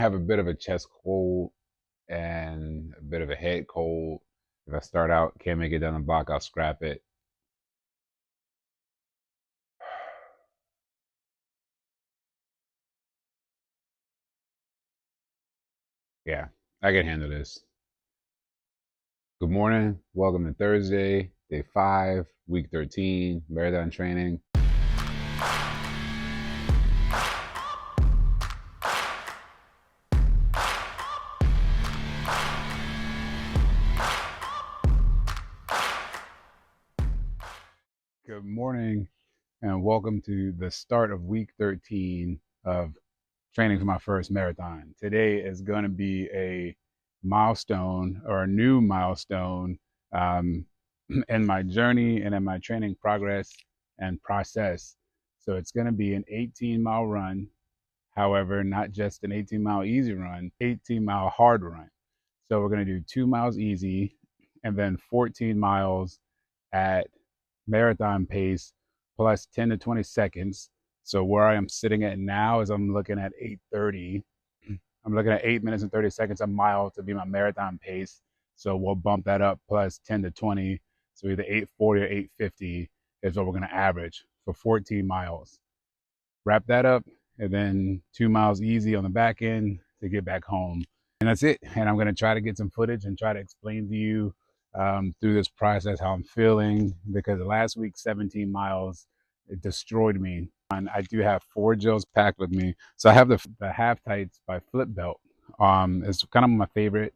I have a bit of a chest cold and a bit of a head cold. If I start out, can't make it down the block, I'll scrap it. Yeah, I can handle this. Good morning. Welcome to Thursday, day 5, week 13, marathon training. Good morning and welcome to the start of week 13 of training for my first marathon. Today is going to be a milestone or a new milestone in my journey and in my training progress and process. So it's going to be an 18-mile run. However, not just an 18-mile easy run, 18-mile hard run. So we're going to do 2 miles easy and then 14 miles at marathon pace plus 10 to 20 seconds. So where I am sitting at now is I'm looking at 8:30. I'm looking at 8 minutes and 30 seconds a mile to be my marathon pace. So we'll bump that up plus 10 to 20. So either 8:40 or 8:50 is what we're going to average for 14 miles. Wrap that up and then 2 miles easy on the back end to get back home. And that's it. And I'm going to try to get some footage and try to explain to you through this process how I'm feeling, because last week 17 miles, it destroyed me. And I do have 4 gels packed with me. So I have the half tights by Flip Belt. It's kind of my favorite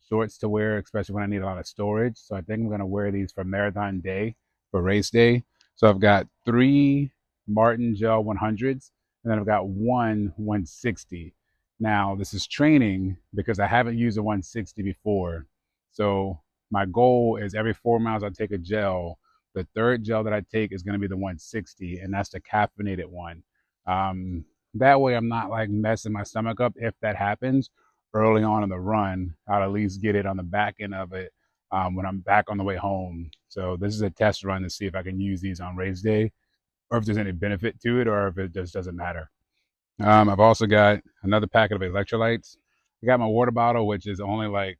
shorts to wear, especially when I need a lot of storage. So I think I'm going to wear these for marathon day, for race day. So I've got 3 Martin Gel 100s, and then I've got 1 160. Now this is training because I haven't used a 160 before. So my goal is every 4 miles I take a gel. The third gel that I take is going to be the 160, and that's the caffeinated one. That way I'm not like messing my stomach up if that happens early on in the run. I'll at least get it on the back end of it when I'm back on the way home. So this is a test run to see if I can use these on race day, or if there's any benefit to it, or if it just doesn't matter. I've also got another packet of electrolytes. I got my water bottle, which is only like,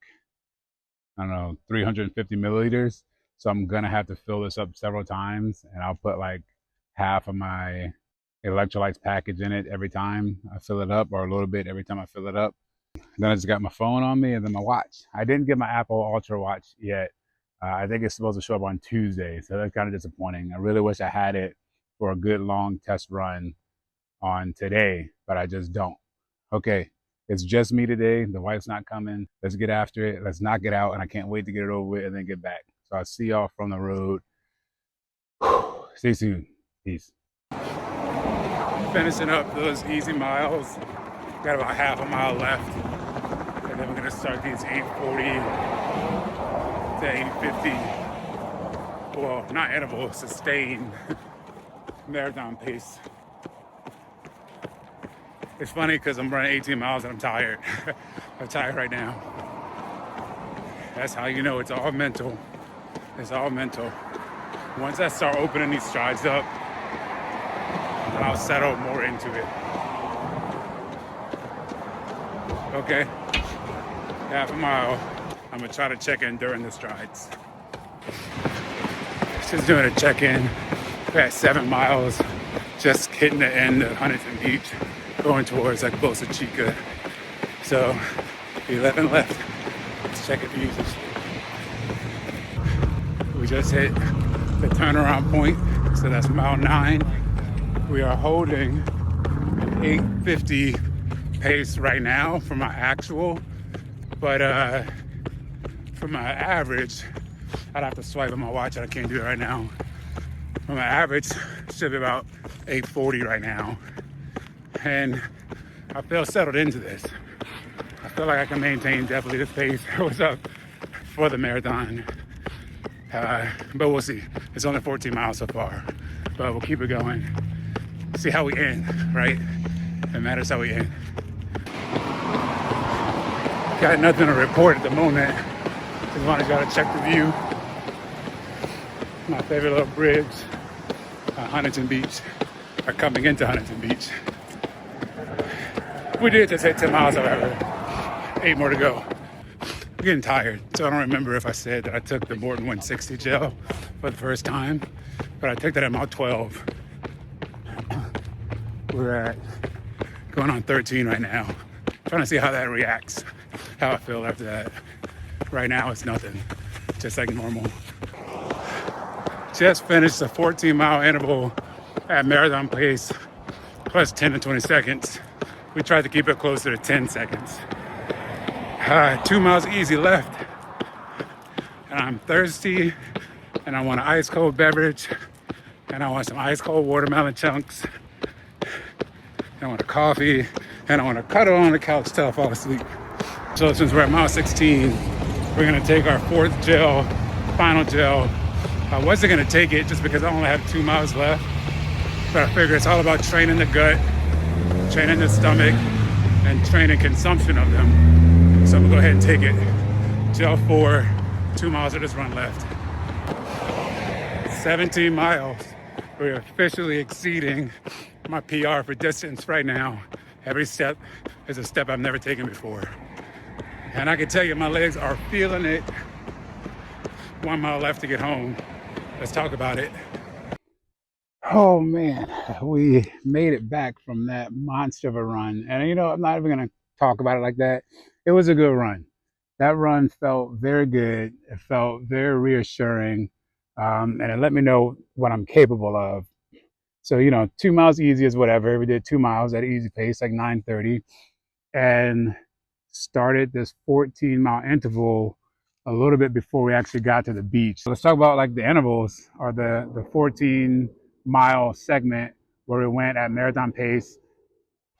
I don't know, 350 milliliters. So I'm going to have to fill this up several times, and I'll put like half of my electrolytes package in it every time I fill it up, or a little bit every time I fill it up. Then I just got my phone on me and then my watch. I didn't get my Apple Ultra watch yet. I think it's supposed to show up on Tuesday, so that's kind of disappointing. I really wish I had it for a good long test run on today, but I just don't. Okay, it's just me today. The wife's not coming. Let's get after it. Let's knock it out, and I can't wait to get it over with and then get back. So I'll see y'all from the road. See you soon. Peace. Finishing up those easy miles. Got about half a mile left, and then we're gonna start these 8:40 to 8:50. Well, not interval, sustained marathon pace. It's funny because I'm running 18 miles and I'm tired. I'm tired right now. That's how you know it's all mental. It's all mental. Once I start opening these strides up, then I'll settle more into it. Okay, half a mile. I'm gonna try to check in during the strides. Just doing a check-in. We're at 7 miles, just hitting the end of Huntington Beach, going towards like Boca Chica. So 11 left. Let's check it for users. We just hit the turnaround point, so that's mile 9. We are holding an 8:50 pace right now for my actual, but for my average, I'd have to swipe on my watch and I can't do it right now. For my average, should be about 8:40 right now, and I feel settled into this. I feel like I can maintain definitely the pace that was up for the marathon, but we'll see. It's only 14 miles so far, but we'll keep it going. See how we end, right? It matters how we end. Got nothing to report at the moment. Just wanted y'all to check the view. My favorite little bridge, Huntington Beach, or coming into Huntington Beach. We did just hit 10 miles, however. 8 more to go. I'm getting tired, so I don't remember if I said that I took the Morton 160 gel for the first time, but I took that at mile 12. We're at going on 13 right now. Trying to see how that reacts, how I feel after that. Right now, it's nothing, just like normal. Just finished a 14-mile interval at marathon pace, plus 10 to 20 seconds. We tried to keep it closer to 10 seconds. 2 miles easy left, and I'm thirsty, and I want an ice cold beverage, and I want some ice cold watermelon chunks, and I want a coffee, and I want to cuddle on the couch till I fall asleep. So since we're at mile 16, we're gonna take our fourth gel, final gel. I wasn't gonna take it just because I only have 2 miles left, but I figure it's all about training the gut, training the stomach, and training consumption of them. So I'm gonna go ahead and take it. Gel 4, 2 miles of this run left. 17 miles. We're officially exceeding my PR for distance right now. Every step is a step I've never taken before. And I can tell you my legs are feeling it. 1 mile left to get home. Let's talk about it. Oh man, we made it back from that monster of a run. And you know, I'm not even gonna talk about it like that. It was a good run. That run felt very good. It felt very reassuring. And it let me know what I'm capable of. So, you know, 2 miles easy is whatever. We did 2 miles at easy pace, like 9:30, and started this 14-mile interval a little bit before we actually got to the beach. So let's talk about like the intervals, or the 14-mile segment where we went at marathon pace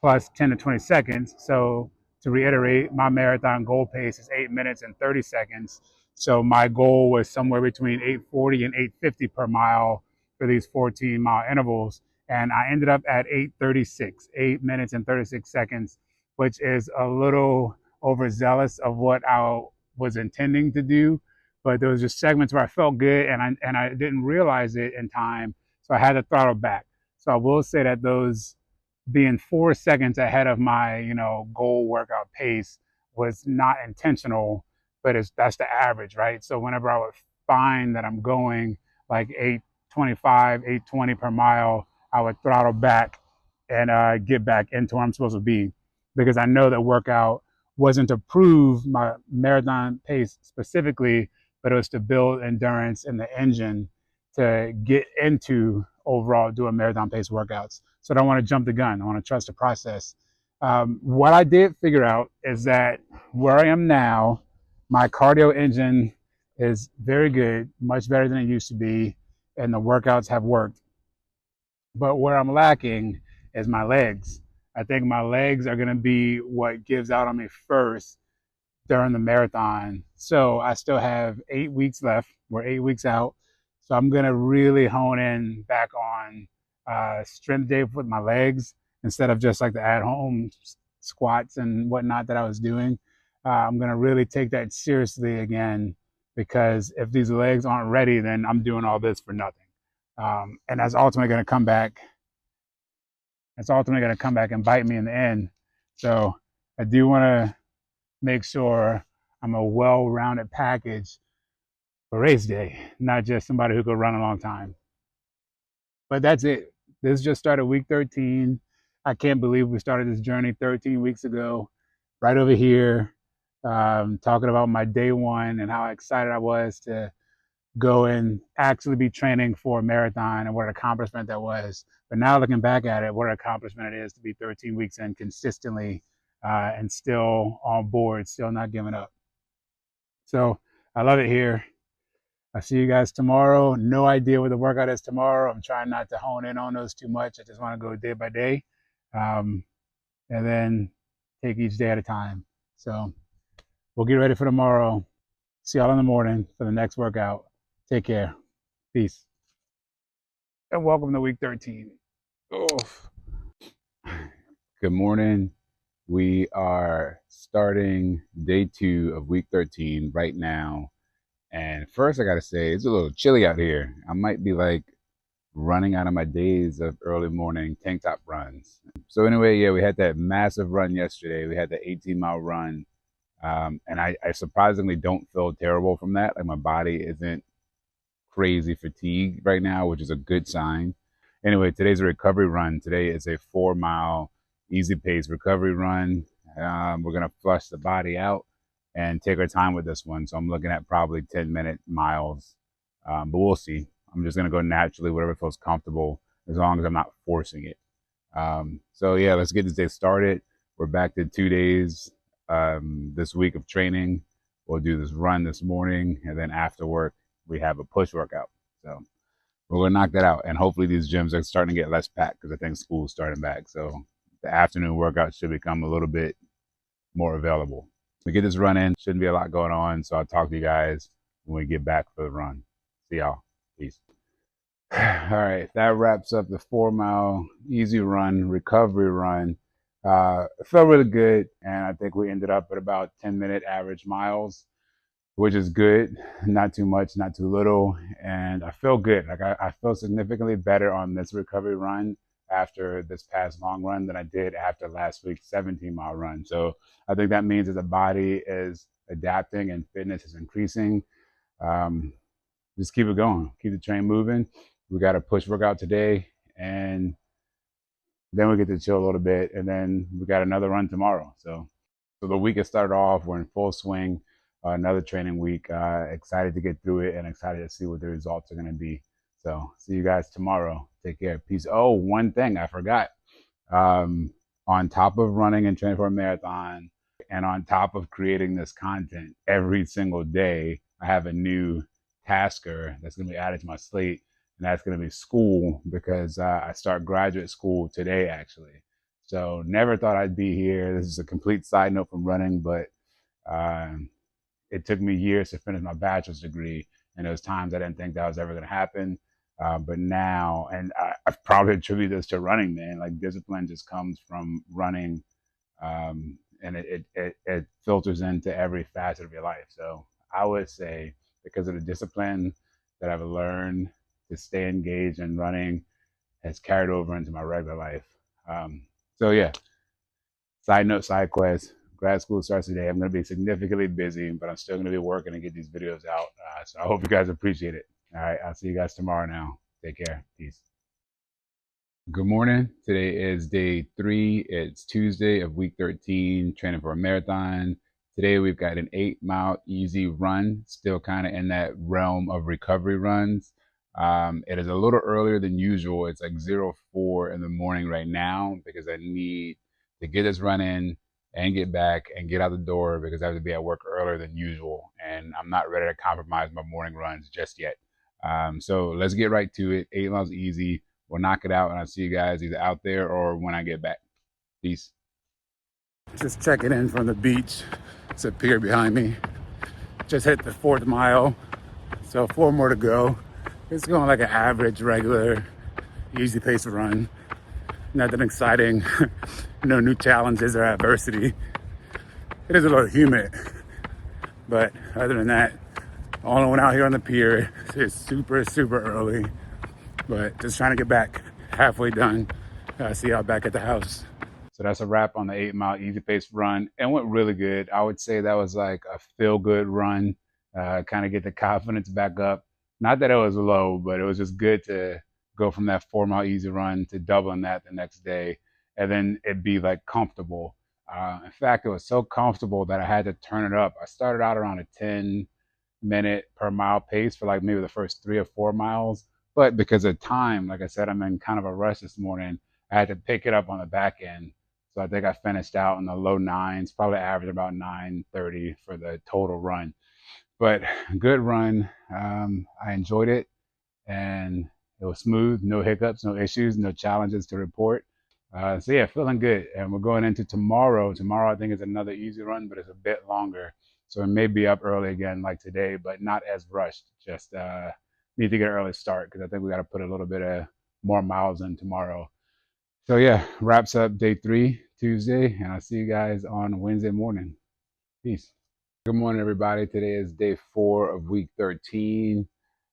plus 10 to 20 seconds. So to reiterate, my marathon goal pace is 8 minutes and 30 seconds. So my goal was somewhere between 8:40 and 8:50 per mile for these 14-mile intervals. And I ended up at 8:36, 8 minutes and 36 seconds, which is a little overzealous of what I was intending to do. But there was just segments where I felt good, and I didn't realize it in time. So I had to throttle back. So I will say that those being 4 seconds ahead of my, you know, goal workout pace was not intentional, but that's the average, right? So whenever I would find that I'm going like 8:25, 8:20 per mile, I would throttle back and get back into where I'm supposed to be, because I know that workout wasn't to prove my marathon pace specifically, but it was to build endurance in the engine to get into overall doing marathon pace workouts. So I don't want to jump the gun. I want to trust the process. What I did figure out is that where I am now, my cardio engine is very good, much better than it used to be, and the workouts have worked. But where I'm lacking is my legs. I think my legs are going to be what gives out on me first during the marathon. So I still have 8 weeks left. We're 8 weeks out. So I'm going to really hone in back on strength day with my legs instead of just like the at-home squats and whatnot that I was doing. I'm going to really take that seriously again, because if these legs aren't ready, then I'm doing all this for nothing. And that's ultimately going to come back. It's ultimately going to come back and bite me in the end. So I do want to make sure I'm a well-rounded package for race day, not just somebody who could run a long time. But that's it. This just started week 13. I can't believe we started this journey 13 weeks ago, right over here, talking about my day one and how excited I was to go and actually be training for a marathon and what an accomplishment that was. But now looking back at it, what an accomplishment it is to be 13 weeks in consistently and still on board, still not giving up. So I love it here. I'll see you guys tomorrow. No idea what the workout is tomorrow. I'm trying not to hone in on those too much. I just want to go day by day, and then take each day at a time. So we'll get ready for tomorrow. See y'all in the morning for the next workout. Take care. Peace. And welcome to week 13. Oh. Good morning. We are starting day 2 of week 13 right now. And first I gotta say, it's a little chilly out here. I might be like running out of my days of early morning tank top runs. So anyway, yeah, we had that massive run yesterday. We had the 18-mile run. And I surprisingly don't feel terrible from that. Like my body isn't crazy fatigued right now, which is a good sign. Anyway, today's a recovery run. Today is a 4-mile easy pace recovery run. We're going to flush the body out and take our time with this one. So I'm looking at probably 10-minute miles, but we'll see. I'm just going to go naturally, whatever feels comfortable, as long as I'm not forcing it. So yeah, let's get this day started. We're back to 2 days this week of training. We'll do this run this morning, and then after work, we have a push workout. So we're gonna knock that out, and hopefully these gyms are starting to get less packed because I think school's starting back. So the afternoon workout should become a little bit more available. We get this run in, shouldn't be a lot going on. So I'll talk to you guys when we get back for the run. See y'all. Peace. All right, that wraps up the 4-mile easy run, recovery run. It felt really good, and I think we ended up at about 10-minute average miles, which is good. Not too much, not too little, and I feel good. Like I feel significantly better on this recovery run after this past long run than I did after last week's 17-mile run. So I think that means that the body is adapting and fitness is increasing. Um, just keep it going, keep the train moving. We got a push workout today, and then we get to chill a little bit, and then we got another run tomorrow. So the week has started off. We're in full swing. Another training week. Excited to get through it, and excited to see what the results are going to be. So see you guys tomorrow. Take care. Peace. Oh, one thing I forgot. Um, on top of running and training for a marathon, and on top of creating this content every single day, I have a new tasker that's going to be added to my slate, and that's going to be school, because I start graduate school today, actually. So never thought I'd be here. This is a complete side note from running, but it took me years to finish my bachelor's degree, and there was times I didn't think that was ever going to happen. But now, and I probably attribute this to running, man. Like discipline just comes from running, and it filters into every facet of your life. So I would say, because of the discipline that I've learned to stay engaged in running, has carried over into my regular life. So yeah, side note, side quest. Grad school starts today. I'm going to be significantly busy, but I'm still going to be working to get these videos out. So I hope you guys appreciate it. All right, I'll see you guys tomorrow now. Take care. Peace. Good morning. Today is day 3. It's Tuesday of week 13, training for a marathon. Today we've got an 8-mile easy run, still kind of in that realm of recovery runs. It is a little earlier than usual. It's like 04 in the morning right now, because I need to get this run in and get back and get out the door, because I have to be at work earlier than usual, and I'm not ready to compromise my morning runs just yet. So let's get right to it. 8 miles easy. We'll knock it out, and I'll see you guys either out there or when I get back. Peace. Just checking in from the beach. It's a pier behind me. Just hit the 4th mile, so 4 more to go. It's going like an average, regular, easy pace run. Nothing exciting. No new challenges or adversity. It is a little humid, but other than that, only one out here on the pier. It's super, super early, but just trying to get back. Halfway done. See y'all back at the house. So that's a wrap on the 8-mile easy pace run. It went really good. I would say that was like a feel good run. Kind of get the confidence back up. Not that it was low, but it was just good to go from that 4-mile easy run to doubling that the next day, and then it'd be like comfortable. In fact, it was so comfortable that I had to turn it up. I started out around a 10-minute per mile pace for like maybe the first 3 or 4 miles. But because of time, like I said, I'm in kind of a rush this morning. I had to pick it up on the back end. So I think I finished out in the low 9s, probably averaged about 9:30 for the total run. But good run. I enjoyed it, and it was smooth, no hiccups, no issues, no challenges to report. So yeah, feeling good. And we're going into tomorrow. Tomorrow I think is another easy run, but it's a bit longer. So it may be up early again like today, but not as rushed. Just need to get an early start, because I think we got to put a little bit of more miles in tomorrow. So yeah, wraps up day 3, Tuesday, and I'll see you guys on Wednesday morning. Peace. Good morning, everybody. Today is day 4 of week 13.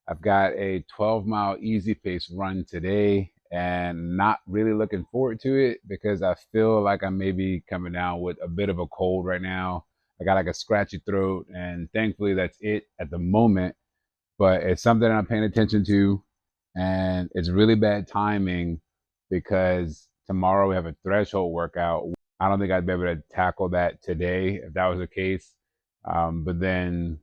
I've got a 12-mile easy pace run today and not really looking forward to it because I feel like I may be coming down with a bit of a cold right now. I got like a scratchy throat, and thankfully that's it at the moment. But it's something I'm paying attention to, and it's really bad timing because tomorrow we have a threshold workout. I don't think I'd be able to tackle that today if that was the case. But then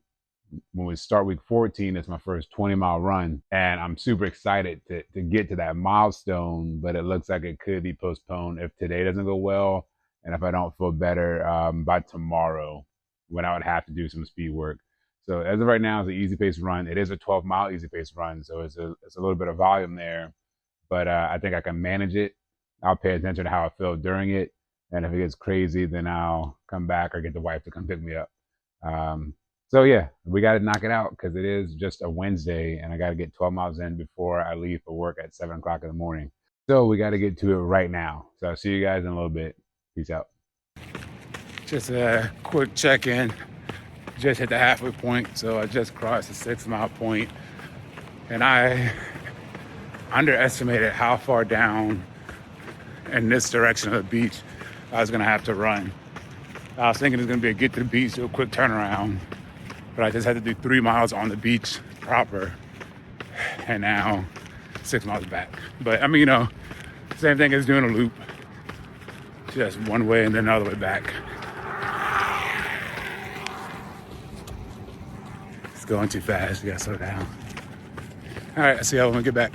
when we start week 14, it's my first 20-mile run, and I'm super excited to get to that milestone. But it looks like it could be postponed if today doesn't go well, and if I don't feel better by tomorrow, when I would have to do some speed work. So as of right now, it's an easy pace run. It is a 12-mile easy pace run, so it's a little bit of volume there, but I think I can manage it. I'll pay attention to how I feel during it, and if it gets crazy, then I'll come back or get the wife to come pick me up. Um, so yeah, we got to knock it out because it is just a Wednesday, and I got to get 12 miles in before I leave for work at 7 o'clock in the morning. So we got to get to it right now. So I'll see you guys in a little bit. Peace out. Just a quick check-in. Just hit the halfway point, so I just crossed the 6-mile point, and I underestimated how far down in this direction of the beach I was gonna have to run. I was thinking it was gonna be a get to the beach, do a quick turnaround, but I just had to do 3 miles on the beach proper, and now 6 miles back. But I mean, same thing as doing a loop, just one way and then another way back. It's going too fast, you gotta slow down. All right, I'll see y'all when we get back.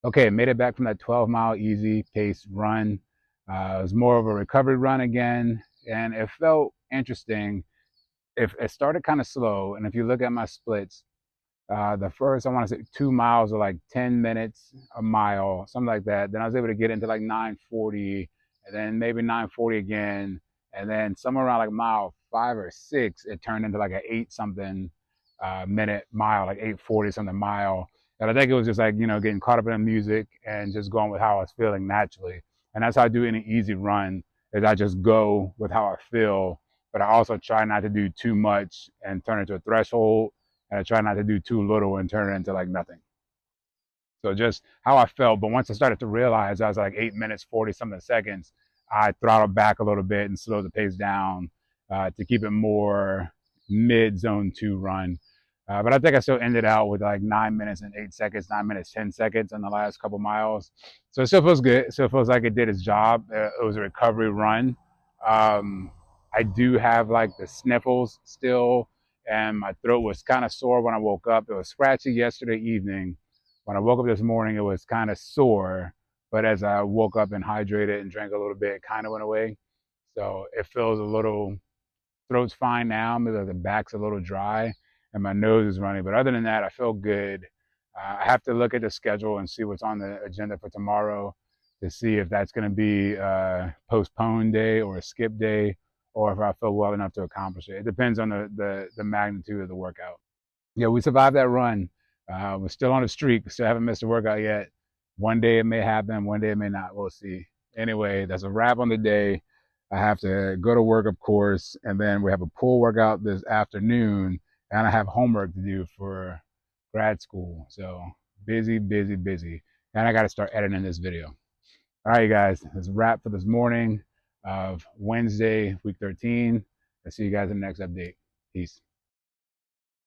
Okay, made it back from that 12-mile easy pace run. It was more of a recovery run again, and it felt interesting. If it started kind of slow, and if you look at my splits, the first, I want to say 2 miles are like 10 minutes a mile, something like that. Then I was able to get into like 9:40, and then maybe 9:40 again, and then somewhere around like mile 5 or 6, it turned into like an 8 something minute mile, like 8:40 something mile. And I think it was just like, getting caught up in the music and just going with how I was feeling naturally. And that's how I do any easy run, is I just go with how I feel, but I also try not to do too much and turn it to a threshold, and I try not to do too little and turn it into like nothing. So just how I felt. But once I started to realize I was like 8 minutes, 40 something seconds, I throttled back a little bit and slowed the pace down to keep it more mid zone 2 run. But I think I still ended out with like 9 minutes and 8 seconds, 9 minutes, 10 seconds on the last couple miles. So it still feels good. It still feels like it did its job. It was a recovery run. I do have like the sniffles still, and my throat was kind of sore when I woke up. It was scratchy yesterday evening. When I woke up this morning, it was kind of sore, but as I woke up and hydrated and drank a little bit, it kind of went away. So it feels a little, throat's fine now. Maybe the back's a little dry and my nose is running. But other than that, I feel good. I have to look at the schedule and see what's on the agenda for tomorrow to see if that's going to be a postponed day or a skip day, or if I feel well enough to accomplish it. It depends on the magnitude of the workout. Yeah, we survived that run. We're still on the streak. Still haven't missed a workout yet. One day it may happen, one day it may not. We'll see. Anyway, that's a wrap on the day. I have to go to work, of course, and then we have a pool workout this afternoon, and I have homework to do for grad school. So busy, busy, busy. And I got to start editing this video. All right, you guys, that's a wrap for this morning of Wednesday, week 13. I'll see you guys in the next update. Peace.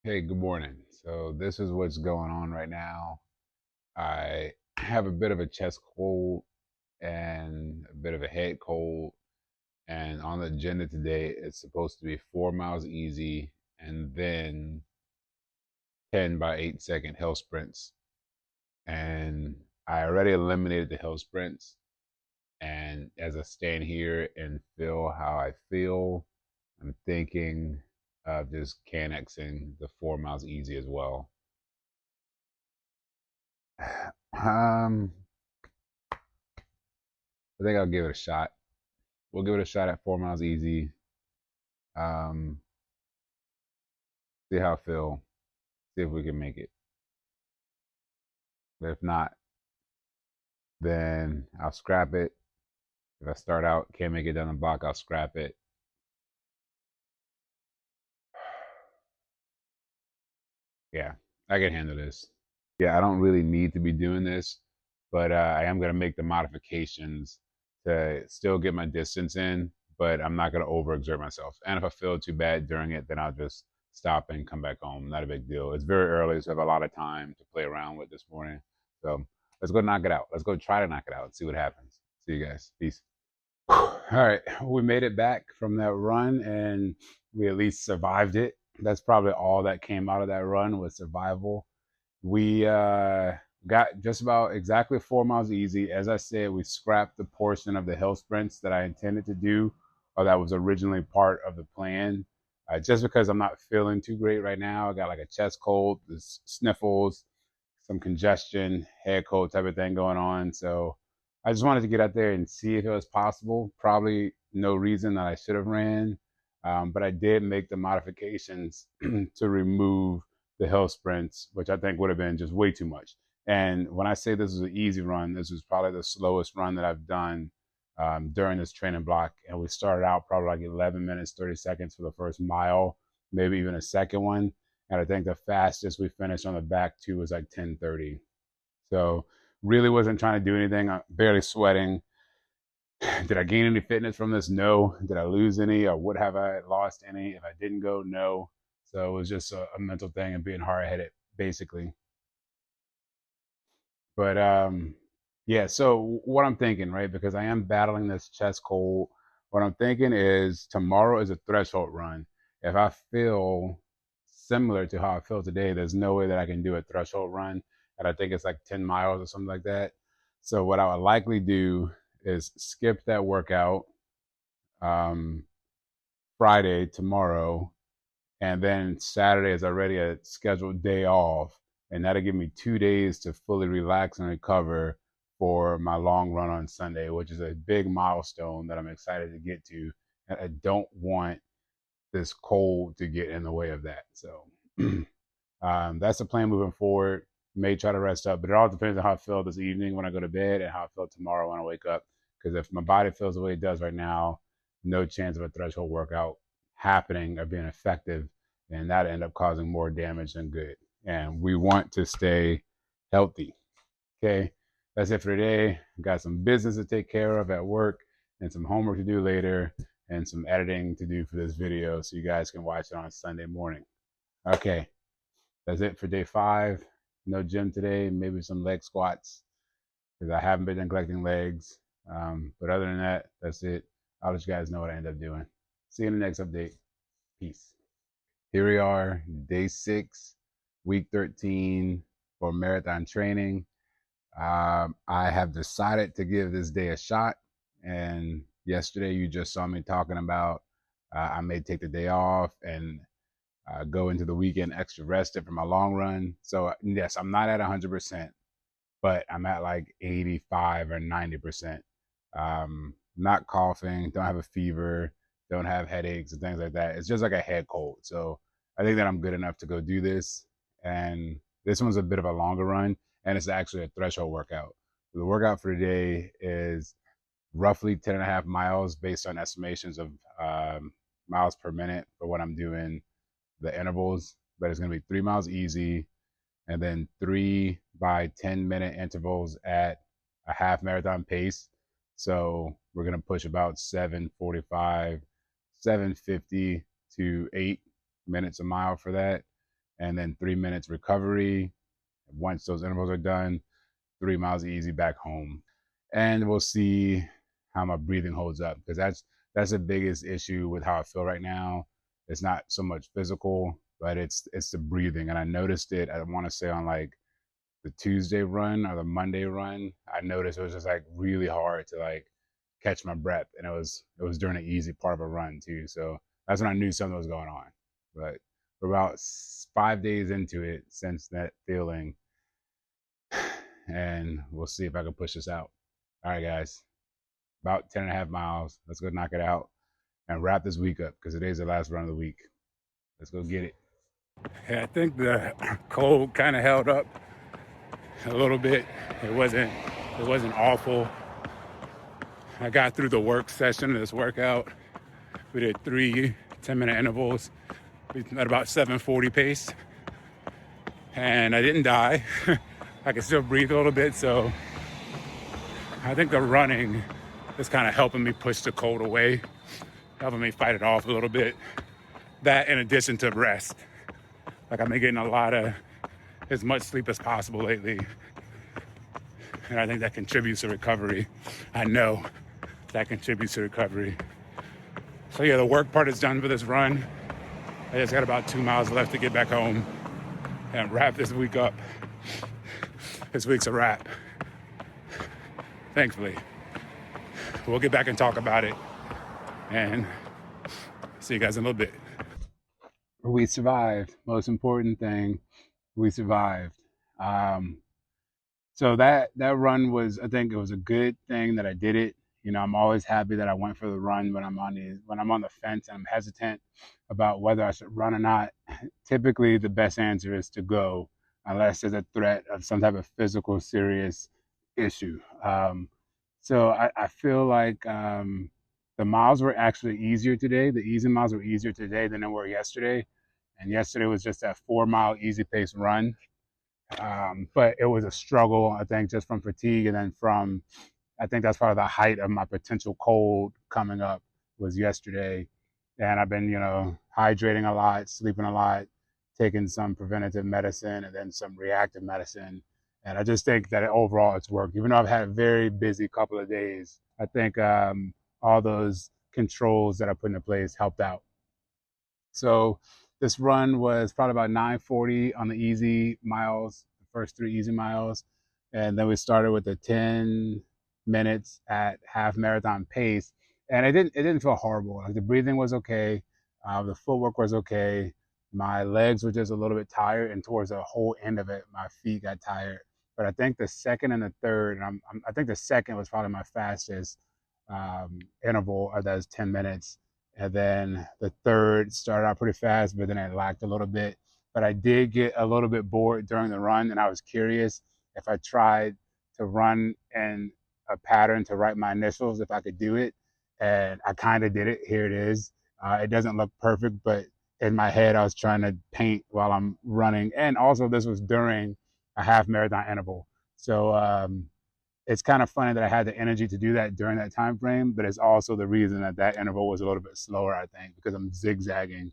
Hey, good morning. So this is what's going on right now. I have a bit of a chest cold and a bit of a head cold. And on the agenda today, it's supposed to be 4 miles easy and then 10 by 8 second hill sprints. And I already eliminated the hill sprints. And as I stand here and feel how I feel, I'm thinking of just Canexing the 4 miles easy as well. I think I'll give it a shot. We'll give it a shot at 4 miles easy. Um, see how I feel. See if we can make it. But if not, then I'll scrap it. If I start out, can't make it down the block, I'll scrap it. Yeah, I can handle this. Yeah, I don't really need to be doing this, but I am going to make the modifications to still get my distance in, but I'm not going to overexert myself. And if I feel too bad during it, then I'll just stop and come back home. Not a big deal. It's very early, so I have a lot of time to play around with this morning. So let's go knock it out. Let's go try to knock it out and see what happens. See you guys. Peace. All right, we made it back from that run and we at least survived it. That's probably all that came out of that run was survival. We got just about exactly 4 miles easy. As I said, we scrapped the portion of the hill sprints that I intended to do, or that was originally part of the plan. Just because I'm not feeling too great right now. I got like a chest cold, sniffles, some congestion, head cold type of thing going on. So I just wanted to get out there and see if it was possible. Probably no reason that I should have ran, but I did make the modifications to remove the hill sprints, which I think would have been just way too much. And when I say this was an easy run, this was probably the slowest run that I've done during this training block. And we started out probably like 11 minutes, 30 seconds for the first mile, maybe even a second one. And I think the fastest we finished on the back two was like 10:30. So really wasn't trying to do anything. I'm barely sweating. Did I gain any fitness from this? No. Did I lose any, or would have I lost any if I didn't go? No. So it was just a mental thing and being hard headed, basically. But yeah. So what I'm thinking, right? Because I am battling this chest cold. What I'm thinking is tomorrow is a threshold run. If I feel similar to how I feel today, there's no way that I can do a threshold run. And I think it's like 10 miles or something like that. So what I would likely do is skip that workout um, Friday, tomorrow, and then Saturday is already a scheduled day off, and that'll give me 2 days to fully relax and recover for my long run on Sunday, which is a big milestone that I'm excited to get to. And I don't want this cold to get in the way of that. So that's the plan moving forward. May try to rest up, but it all depends on how I feel this evening when I go to bed and how I feel tomorrow when I wake up. Because if my body feels the way it does right now, no chance of a threshold workout happening or being effective, and that end up causing more damage than good. And we want to stay healthy. Okay, that's it for today. Got some business to take care of at work and some homework to do later and some editing to do for this video so you guys can watch it on Sunday morning. Okay, that's it for day 5. No gym today, maybe some leg squats because I haven't been neglecting legs. But other than that, that's it. I'll let you guys know what I end up doing. See you in the next update. Peace. Here we are, day 6, week 13 for marathon training. I have decided to give this day a shot. And yesterday you just saw me talking about I may take the day off and go into the weekend extra rested for my long run. So yes, I'm not at 100%, but I'm at like 85 or 90%. Not coughing, don't have a fever, don't have headaches and things like that. It's just like a head cold. So I think that I'm good enough to go do this. And this one's a bit of a longer run, and it's actually a threshold workout. So the workout for today is roughly 10 and a half miles based on estimations of miles per minute for what I'm doing, the intervals, but it's going to be 3 miles easy and then 3 by 10-minute intervals at a half marathon pace. So we're going to push about 7:45, 7:50 to 8 minutes a mile for that. And then 3 minutes recovery. Once those intervals are done, 3 miles easy back home. And we'll see how my breathing holds up, because that's the biggest issue with how I feel right now. It's not so much physical, but it's the breathing. And I noticed it, I want to say on like the Tuesday run or the Monday run, I noticed it was just like really hard to like catch my breath. And it was during the easy part of a run too. So that's when I knew something was going on. But we're about 5 days into it since that feeling. And we'll see if I can push this out. All right, guys, about 10 and a half miles. Let's go knock it out and wrap this week up, because today's the last run of the week. Let's go get it. Yeah, I think the cold kind of held up a little bit. It wasn't awful. I got through the work session of this workout. We did 3 10-minute intervals at about 7:40 pace. and I didn't die. I can still breathe a little bit, so I think the running is kind of helping me push the cold away, helping me fight it off a little bit. That in addition to rest. Like I've been getting as much sleep as possible lately. And I think that contributes to recovery. I know that contributes to recovery. So yeah, the work part is done for this run. I just got about 2 miles left to get back home and wrap this week up. This week's a wrap, thankfully. We'll get back and talk about it, and see you guys in a little bit. We survived. Most important thing, we survived. So that run was, I think it was a good thing that I did it. You know, I'm always happy that I went for the run when I'm on the fence and I'm hesitant about whether I should run or not. Typically, the best answer is to go, unless there's a threat of some type of physical serious issue. So I feel like the miles were actually easier today. The easy miles were easier today than they were yesterday. And yesterday was just that 4 mile easy pace run. But it was a struggle, I think, just from fatigue, and then I think that's part of the height of my potential cold coming up was yesterday. And I've been, hydrating a lot, sleeping a lot, taking some preventative medicine and then some reactive medicine. And I just think that overall it's worked. Even though I've had a very busy couple of days, I think all those controls that I put into place helped out. So this run was probably about 9:40 on the easy miles, the first 3 easy miles. And then we started with the 10 minutes at half marathon pace. And it didn't feel horrible. Like the breathing was okay. The footwork was okay. My legs were just a little bit tired, and towards the whole end of it, my feet got tired. But I think the second and the third, and I think the second was probably my fastest interval of those 10 minutes. And then the third started out pretty fast, but then it lacked a little bit. But I did get a little bit bored during the run, and I was curious if I tried to run in a pattern to write my initials, if I could do it. And I kind of did it. Here it is. It doesn't look perfect, but in my head, I was trying to paint while I'm running. And also, this was during a half marathon interval. So it's kind of funny that I had the energy to do that during that time frame, but it's also the reason that interval was a little bit slower, I think, because I'm zigzagging,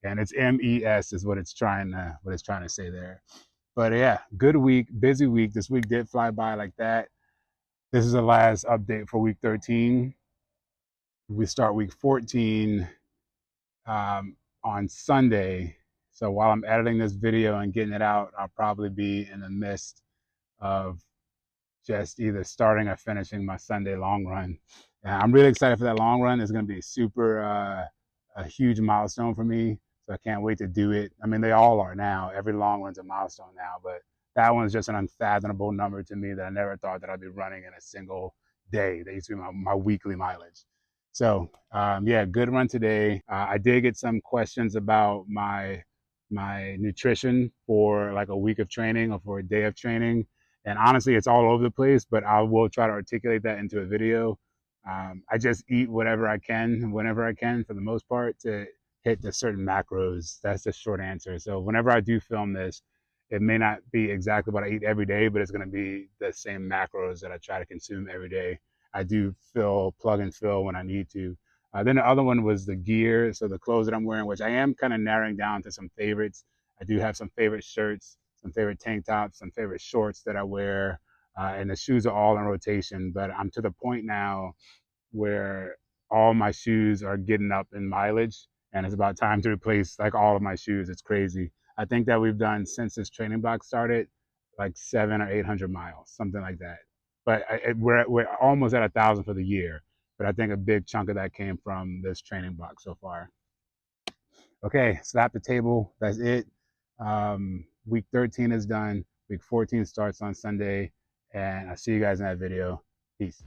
and it's MES is what it's trying to say there. But yeah, good week, busy week. This week did fly by like that. This is the last update for week 13. We start week 14 on Sunday. So while I'm editing this video and getting it out, I'll probably be in the midst of just either starting or finishing my Sunday long run. And I'm really excited for that long run. It's going to be a huge milestone for me. So I can't wait to do it. I mean, they all are now. Every long run's a milestone now, but that one's just an unfathomable number to me that I never thought that I'd be running in a single day. That used to be my weekly mileage. So yeah, good run today. I did get some questions about my nutrition for like a week of training or for a day of training. And honestly, it's all over the place, but I will try to articulate that into a video. I just eat whatever I can, whenever I can, for the most part, to hit the certain macros. That's the short answer. So whenever I do film this, it may not be exactly what I eat every day, but it's going to be the same macros that I try to consume every day. I do plug and fill when I need to. Then the other one was the gear. So the clothes that I'm wearing, which I am kind of narrowing down to some favorites. I do have some favorite shirts, some favorite tank tops, some favorite shorts that I wear, and the shoes are all in rotation. But I'm to the point now where all my shoes are getting up in mileage, and it's about time to replace like all of my shoes. It's crazy. I think that we've done, since this training block started, like 700 or 800 miles, something like that. But we're almost at 1,000 for the year. But I think a big chunk of that came from this training block so far. Okay, slap the table. That's it. Week 13 is done. Week 14 starts on Sunday. And I'll see you guys in that video. Peace.